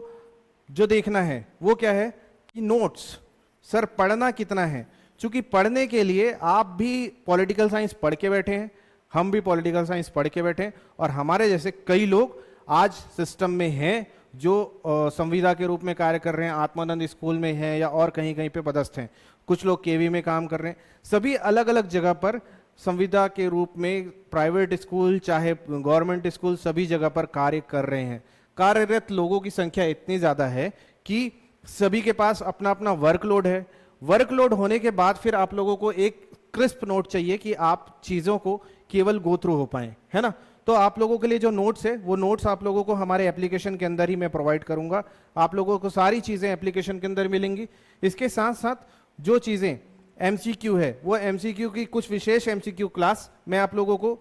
Speaker 1: जो देखना है वो क्या है कि नोट्स, सर पढ़ना कितना है, क्योंकि पढ़ने के लिए आप भी पॉलिटिकल साइंस पढ़ के बैठे हैं, हम भी पॉलिटिकल साइंस पढ़ के बैठे हैं, और हमारे जैसे कई लोग आज सिस्टम में हैं जो संविदा के रूप में कार्य कर रहे हैं, आत्मानंद स्कूल में हैं या और कहीं कहीं पे पदस्थ हैं, कुछ लोग केवी में काम कर रहे हैं, सभी अलग अलग जगह पर संविदा के रूप में प्राइवेट स्कूल चाहे गवर्नमेंट स्कूल सभी जगह पर कार्य कर रहे हैं। कार्यरत लोगों की संख्या इतनी ज़्यादा है कि सभी के पास अपना अपना वर्कलोड है। वर्कलोड होने के बाद फिर आप लोगों को एक क्रिस्प नोट चाहिए कि आप चीज़ों को केवल गो थ्रू हो पाए, है ना। तो आप लोगों के लिए जो नोट्स है वो नोट्स आप लोगों को हमारे एप्लीकेशन के अंदर ही मैं प्रोवाइड करूंगा। आप लोगों को सारी चीज़ें एप्लीकेशन के अंदर मिलेंगी। इसके साथ साथ जो चीज़ें एमसीक्यू है वो एमसीक्यू की कुछ विशेष एमसीक्यू क्लास मैं आप लोगों को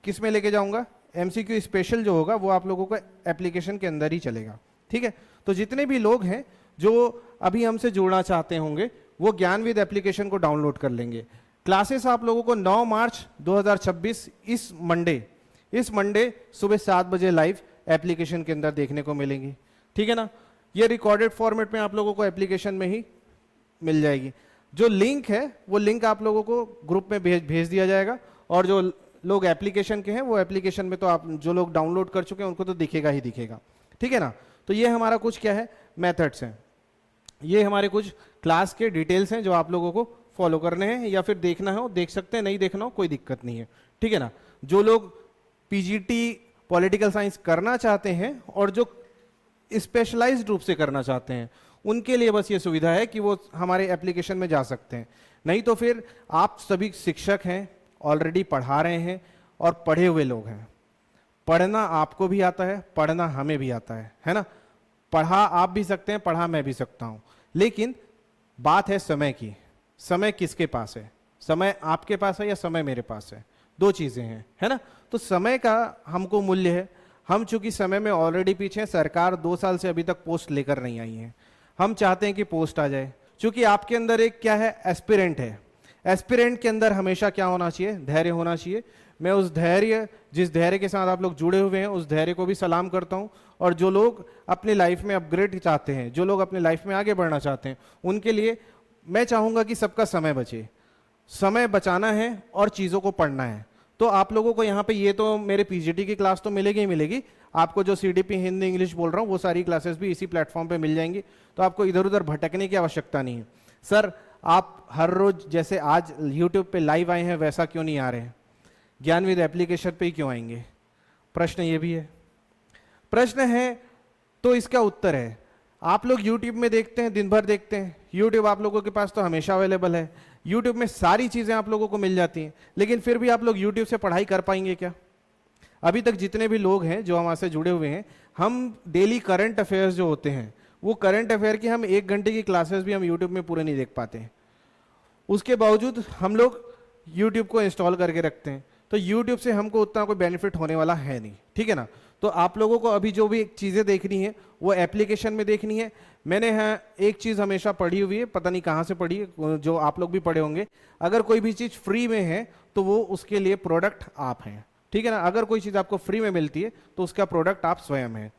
Speaker 1: किस में लेके जाऊंगा, एमसीक्यू स्पेशल जो होगा वो आप लोगों को एप्लीकेशन के अंदर ही चलेगा, ठीक है। तो जितने भी लोग हैं जो अभी हमसे जुड़ना चाहते होंगे वो ज्ञानविद एप्लीकेशन को डाउनलोड कर लेंगे। क्लासेस आप लोगों को 9 मार्च 2026 इस मंडे सुबह 7 बजे लाइव एप्लीकेशन के अंदर देखने को मिलेंगी, ठीक है ना। ये रिकॉर्डेड फॉर्मेट में आप लोगों को एप्लीकेशन में ही मिल जाएगी। जो लिंक है वो लिंक आप लोगों को ग्रुप में भेज दिया जाएगा, और जो लोग एप्लीकेशन के हैं वो एप्लीकेशन में तो आप जो लोग डाउनलोड कर चुके हैं उनको तो दिखेगा ही दिखेगा, ठीक है ना। तो ये हमारा कुछ क्या है मेथड्स हैं, ये हमारे कुछ क्लास के डिटेल्स हैं जो आप लोगों को फॉलो करने हैं, या फिर देखना हो देख सकते हैं, नहीं देखना हो कोई दिक्कत नहीं है, ठीक है ना। जो लोग पीजीटी पॉलिटिकल साइंस करना चाहते हैं और जो स्पेशलाइज्ड रूप से करना चाहते हैं उनके लिए बस ये सुविधा है कि वो हमारे एप्लीकेशन में जा सकते हैं। नहीं तो फिर आप सभी शिक्षक हैं, ऑलरेडी पढ़ा रहे हैं और पढ़े हुए लोग हैं, पढ़ना आपको भी आता है, पढ़ना हमें भी आता है ना। पढ़ा आप भी सकते हैं, पढ़ा मैं भी सकता हूं, लेकिन बात है समय की। समय किसके पास है, समय आपके पास है या समय मेरे पास है, दो चीजें हैं, है ना। तो समय का हमको मूल्य है। हम चूंकि समय में ऑलरेडी पीछे हैं, सरकार 2 साल से अभी तक पोस्ट लेकर नहीं आई है, हम चाहते हैं कि पोस्ट आ जाए। चूंकि आपके अंदर एक क्या है एस्पिरेंट है, एस्पिरेंट के अंदर हमेशा क्या होना चाहिए, धैर्य होना चाहिए। मैं उस धैर्य, जिस धैर्य के साथ आप लोग जुड़े हुए हैं उस धैर्य को भी सलाम करता हूं। और जो लोग अपनी लाइफ में अपग्रेड चाहते हैं, जो लोग अपनी लाइफ में आगे बढ़ना चाहते हैं, उनके लिए मैं चाहूंगा कि सबका समय बचे। समय बचाना है और चीज़ों को पढ़ना है। तो आप लोगों को यहाँ पे ये तो मेरे पीजीटी की क्लास तो मिलेगी ही मिलेगी, आपको जो सीडीपी हिंदी इंग्लिश बोल रहा हूँ वो सारी क्लासेस भी इसी प्लेटफॉर्म पे मिल जाएंगी। तो आपको इधर उधर भटकने की आवश्यकता नहीं है। सर आप हर रोज जैसे आज यूट्यूब पे लाइव आए हैं वैसा क्यों नहीं आ रहे हैं, ज्ञानविद एप्लीकेशन पे ही क्यों आएंगे, प्रश्न ये भी है। प्रश्न है तो इसका उत्तर है, आप लोग यूट्यूब में देखते हैं, दिन भर देखते हैं, यूट्यूब आप लोगों के पास तो हमेशा अवेलेबल है, यूट्यूब में सारी चीजें आप लोगों को मिल जाती हैं, लेकिन फिर भी आप लोग यूट्यूब से पढ़ाई कर पाएंगे क्या। अभी तक जितने भी लोग हैं जो हमारे से जुड़े हुए हैं, हम डेली करंट अफेयर्स जो होते हैं वो करंट अफेयर की हम 1 घंटे की क्लासेस भी हम यूट्यूब में पूरे नहीं देख पाते हैं। उसके बावजूद हम लोग यूट्यूब को इंस्टॉल करके रखते हैं, तो यूट्यूब से हमको उतना कोई बेनिफिट होने वाला है नहीं, ठीक है ना। तो आप लोगों को अभी जो भी चीज़ें देखनी है वो एप्लीकेशन में देखनी है। मैंने यहाँ एक चीज़ हमेशा पढ़ी हुई है, पता नहीं कहाँ से पढ़ी है, जो आप लोग भी पढ़े होंगे, अगर कोई भी चीज़ फ्री में है तो वो उसके लिए प्रोडक्ट आप हैं, ठीक है ना। अगर कोई चीज़ आपको फ्री में मिलती है तो उसका प्रोडक्ट आप स्वयं हैं।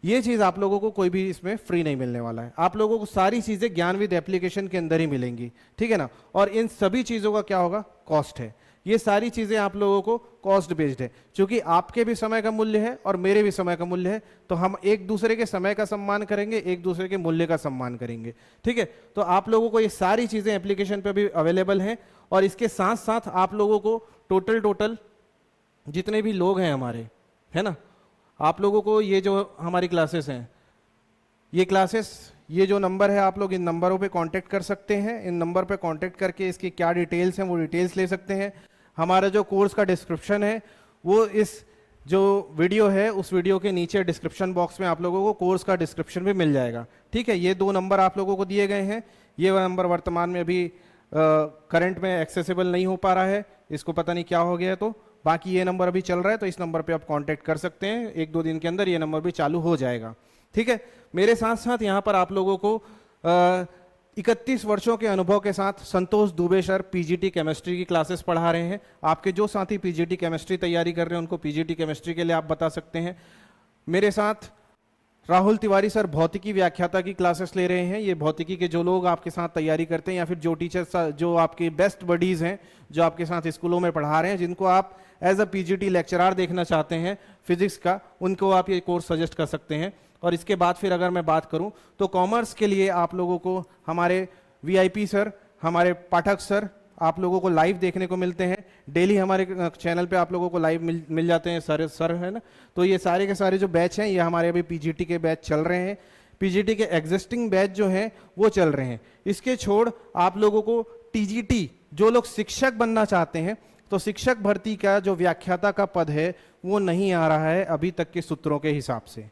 Speaker 1: ये चीज़ आप लोगों को कोई भी इसमें फ्री नहीं मिलने वाला है, आप लोगों को सारी चीज़ें ज्ञानविद एप्लीकेशन के अंदर ही मिलेंगी, ठीक है ना। और इन सभी चीज़ों का क्या होगा, कॉस्ट है। ये सारी चीज़ें आप लोगों को कॉस्ट बेस्ड है, क्योंकि आपके भी समय का मूल्य है और मेरे भी समय का मूल्य है, तो हम एक दूसरे के समय का सम्मान करेंगे, एक दूसरे के मूल्य का सम्मान करेंगे, ठीक है। तो आप लोगों को ये सारी चीज़ें एप्लीकेशन पे भी अवेलेबल हैं। और इसके साथ साथ आप लोगों को टोटल जितने भी लोग हैं हमारे, है ना, आप लोगों को ये जो हमारी क्लासेस हैं, ये क्लासेस, ये जो नंबर है, आप लोग इन नंबरों पे कांटेक्ट कर सकते हैं। इन नंबर पे कांटेक्ट करके इसकी क्या डिटेल्स हैं वो डिटेल्स ले सकते हैं। हमारा जो कोर्स का डिस्क्रिप्शन है वो इस जो वीडियो है उस वीडियो के नीचे डिस्क्रिप्शन बॉक्स में आप लोगों को कोर्स का डिस्क्रिप्शन भी मिल जाएगा, ठीक है। ये 2 नंबर आप लोगों को दिए गए हैं, ये नंबर वर्तमान में अभी करंट में एक्सेसिबल नहीं हो पा रहा है, इसको पता नहीं क्या हो गया है, तो बाकी ये नंबर अभी चल रहा है, तो इस नंबर पे आप कांटेक्ट कर सकते हैं। 1-2 दिन के अंदर ये नंबर भी चालू हो जाएगा, ठीक है। मेरे साथ साथ यहाँ पर आप लोगों को 31 वर्षों के अनुभव के साथ संतोष दुबे सर पीजीटी केमिस्ट्री की क्लासेस पढ़ा रहे हैं। आपके जो साथी पीजीटी केमिस्ट्री तैयारी कर रहे हैं उनको पीजीटी केमिस्ट्री के लिए आप बता सकते हैं। मेरे साथ राहुल तिवारी सर भौतिकी व्याख्याता की क्लासेस ले रहे हैं। ये भौतिकी के जो लोग आपके साथ तैयारी करते हैं या फिर जो टीचर्स जो आपके बेस्ट बडीज हैं जो आपके साथ स्कूलों में पढ़ा रहे हैं, जिनको आप एज अ पीजीटी लेक्चरर देखना चाहते हैं फिजिक्स का, उनको आप ये कोर्स सजेस्ट कर सकते हैं। और इसके बाद फिर अगर मैं बात करूं तो कॉमर्स के लिए आप लोगों को हमारे वीआईपी सर, हमारे पाठक सर आप लोगों को लाइव देखने को मिलते हैं। डेली हमारे चैनल पे आप लोगों को लाइव मिल जाते हैं सारे सर, है ना। तो ये सारे के सारे जो बैच हैं ये हमारे अभी पीजीटी के बैच चल रहे हैं। पीजीटी के एग्जिस्टिंग बैच जो हैं वो चल रहे हैं। इसके छोड़ आप लोगों को टीजीटी, जो लोग शिक्षक बनना चाहते हैं, तो शिक्षक भर्ती का जो व्याख्याता का पद है वो नहीं आ रहा है अभी तक के सूत्रों के हिसाब से।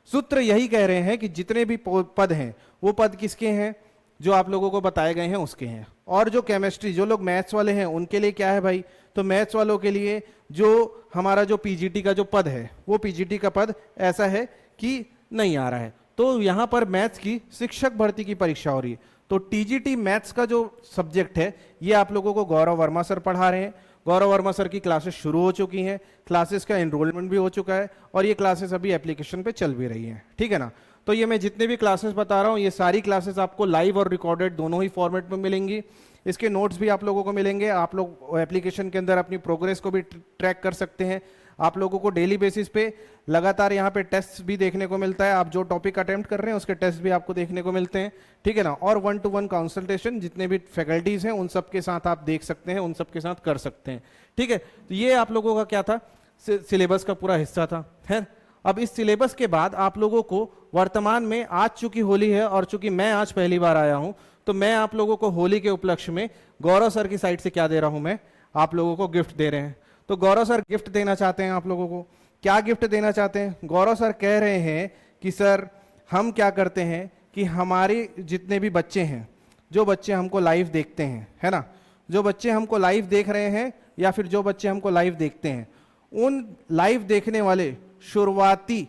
Speaker 1: सूत्र यही कह रहे हैं कि जितने भी पद हैं वो पद किसके हैं, जो आप लोगों को बताए गए हैं उसके हैं। और जो केमिस्ट्री, जो लोग मैथ्स वाले हैं उनके लिए क्या है भाई, तो मैथ्स वालों के लिए जो हमारा जो पीजीटी का जो पद है वो पीजीटी का पद ऐसा है कि नहीं आ रहा है। तो यहाँ पर मैथ्स की शिक्षक भर्ती की परीक्षा हो रही है। तो टीजीटी मैथ्स का जो सब्जेक्ट है ये आप लोगों को गौरव वर्मा सर पढ़ा रहे हैं। गौरव वर्मा सर की क्लासेस शुरू हो चुकी हैं, क्लासेस का एनरोलमेंट भी हो चुका है और ये क्लासेस अभी एप्लीकेशन पे चल भी रही हैं, ठीक है ना। तो ये मैं जितने भी क्लासेस बता रहा हूँ ये सारी क्लासेस आपको लाइव और रिकॉर्डेड दोनों ही फॉर्मेट में मिलेंगी। इसके नोट्स भी आप लोगों को मिलेंगे। आप लोग एप्लीकेशन के अंदर अपनी प्रोग्रेस को भी ट्रैक कर सकते हैं। आप लोगों को डेली बेसिस पे लगातार यहाँ पे टेस्ट भी देखने को मिलता है। आप जो टॉपिक अटेम्प्ट कर रहे हैं उसके टेस्ट भी आपको देखने को मिलते हैं, ठीक है ना। और 1-to-1 कंसल्टेशन जितने भी फैकल्टीज हैं उन सब के साथ आप देख सकते हैं, उन सब के साथ कर सकते हैं, ठीक है। तो ये आप लोगों का क्या था, सिलेबस का पूरा हिस्सा था, है। अब इस सिलेबस के बाद आप लोगों को वर्तमान में आज चूंकि होली है और चूंकि मैं आज पहली बार आया हूं तो मैं आप लोगों को होली के उपलक्ष्य में गौरव सर की साइड से क्या दे रहा हूं, मैं आप लोगों को गिफ्ट दे रहे हैं। तो गौरव सर गिफ्ट देना चाहते हैं आप लोगों को। क्या गिफ्ट देना चाहते हैं? गौरव सर कह रहे हैं कि सर हम क्या करते हैं कि हमारे जितने भी बच्चे हैं, जो बच्चे हमको लाइव देखते हैं, है ना, जो बच्चे हमको लाइव देख रहे हैं या फिर जो बच्चे हमको लाइव देखते हैं, उन लाइव देखने वाले शुरुआती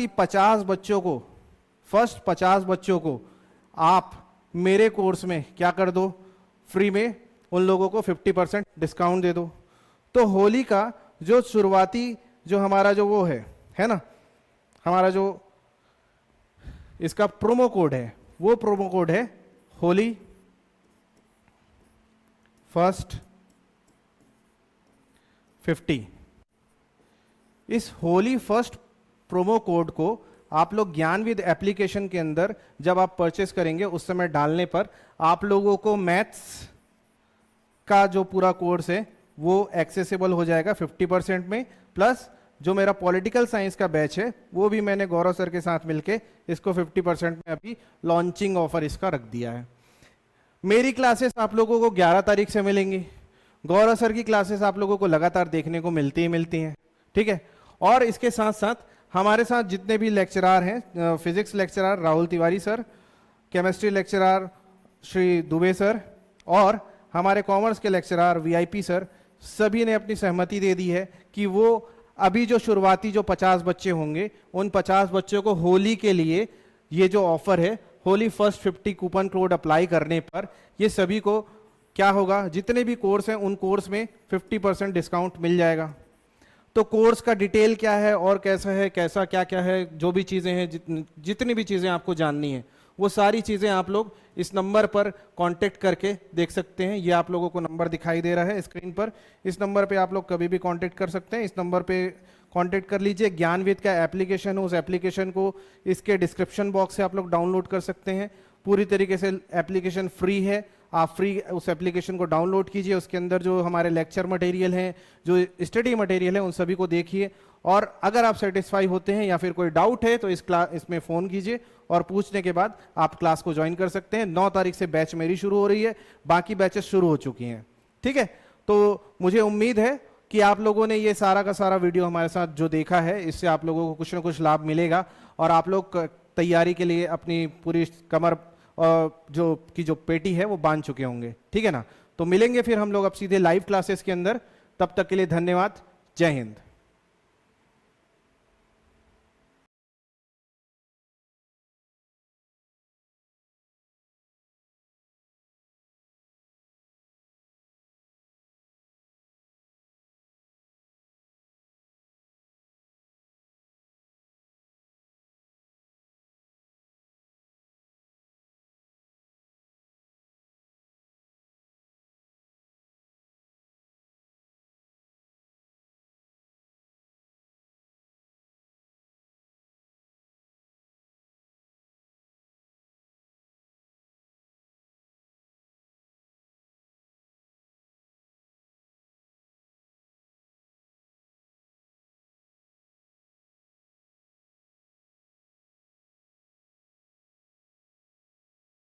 Speaker 1: 50 बच्चों को, फर्स्ट 50 बच्चों को आप मेरे कोर्स में क्या कर दो, फ्री में उन लोगों को 50% डिस्काउंट दे दो। तो होली का जो शुरुआती जो हमारा जो वो है ना, हमारा जो इसका प्रोमो कोड है वो प्रोमो कोड है होली फर्स्ट 50। इस होली फर्स्ट प्रोमो कोड को आप लोग ज्ञानविद एप्लीकेशन के अंदर जब आप परचेस करेंगे उस समय डालने पर आप लोगों को मैथ्स का जो पूरा कोर्स है वो एक्सेसिबल हो जाएगा 50% में। प्लस जो मेरा पॉलिटिकल साइंस का बैच है वो भी मैंने गौरव सर के साथ मिलके इसको 50% में अभी लॉन्चिंग ऑफर इसका रख दिया है। मेरी क्लासेस आप लोगों को 11 तारीख से मिलेंगी। गौरव सर की क्लासेस आप लोगों को लगातार देखने को मिलती हैं, ठीक है। और इसके साथ साथ हमारे साथ जितने भी लेक्चरार हैं, physics lecturer Rahul Tiwari sir, chemistry lecturer Shri Dubey sir और हमारे कॉमर्स के लेक्चरार वीआईपी सर, सभी ने अपनी सहमति दे दी है कि वो अभी जो शुरुआती जो 50 बच्चे होंगे उन 50 बच्चों को होली के लिए ये जो ऑफर है Holi first 50 coupon code apply करने पर ये सभी को क्या होगा, जितने भी कोर्स हैं उन कोर्स में 50% डिस्काउंट मिल जाएगा। तो कोर्स का डिटेल क्या है और कैसा है, कैसा क्या क्या है, जो भी चीज़ें हैं, जितनी भी चीज़ें आपको जाननी है वो सारी चीज़ें आप लोग इस नंबर पर कांटेक्ट करके देख सकते हैं। ये आप लोगों को नंबर दिखाई दे रहा है स्क्रीन पर, इस नंबर पे आप लोग कभी भी कांटेक्ट कर सकते हैं। इस नंबर पे कांटेक्ट कर लीजिए। ज्ञानविद का एप्लीकेशन है, उस एप्लीकेशन को इसके डिस्क्रिप्शन बॉक्स से आप लोग डाउनलोड कर सकते हैं। पूरी तरीके से एप्लीकेशन फ्री है, आप फ्री उस एप्लीकेशन को डाउनलोड कीजिए। उसके अंदर जो हमारे लेक्चर मटेरियल हैं, जो स्टडी मटेरियल है, उन सभी को देखिए। और अगर आप सेटिस्फाई होते हैं या फिर कोई डाउट है तो इसमें फ़ोन कीजिए और पूछने के बाद आप क्लास को ज्वाइन कर सकते हैं। 9 तारीख से बैच मेरी शुरू हो रही है, बाकी बैचेस शुरू हो चुकी हैं, ठीक है। तो मुझे उम्मीद है कि आप लोगों ने ये सारा का सारा वीडियो हमारे साथ जो देखा है इससे आप लोगों को कुछ ना कुछ लाभ मिलेगा और आप लोग तैयारी के लिए अपनी पूरी कमर जो पेटी है वो बांध चुके होंगे, ठीक है ना। तो मिलेंगे फिर हम लोग अब सीधे लाइव क्लासेस के अंदर। तब तक के लिए धन्यवाद। जय हिंद।